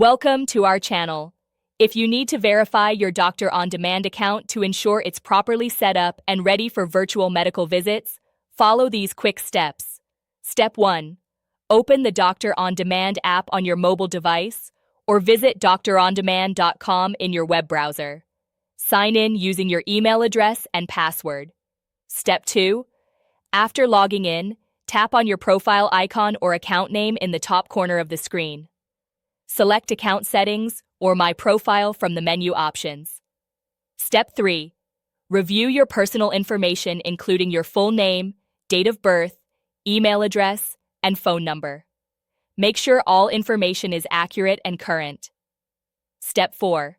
Welcome to our channel. If you need to verify your Doctor On Demand account to ensure it's properly set up and ready for virtual medical visits, follow these quick steps. Step 1. Open the Doctor On Demand app on your mobile device or visit drondemand.com in your web browser. Sign in using your email address and password. Step 2. After logging in, tap on your profile icon or account name in the top corner of the screen. Select Account Settings or My Profile from the menu options. Step 3. Review your personal information including your full name, date of birth, email address, and phone number. Make sure all information is accurate and current. Step 4.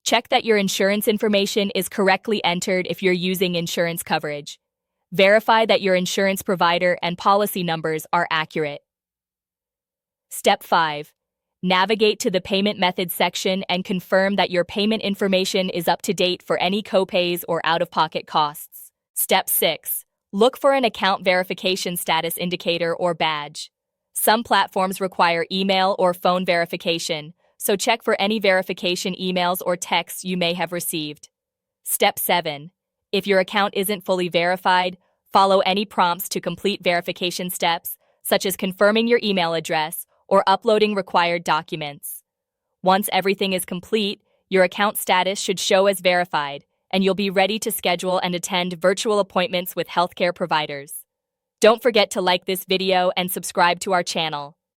Check that your insurance information is correctly entered if you're using insurance coverage. Verify that your insurance provider and policy numbers are accurate. Step 5. Navigate to the Payment Methods section and confirm that your payment information is up to date for any copays or out-of-pocket costs. Step 6. Look for an account verification status indicator or badge. Some platforms require email or phone verification, so check for any verification emails or texts you may have received. Step 7. If your account isn't fully verified, follow any prompts to complete verification steps, such as confirming your email address or uploading required documents. Once everything is complete, your account status should show as verified, and you'll be ready to schedule and attend virtual appointments with healthcare providers. Don't forget to like this video and subscribe to our channel.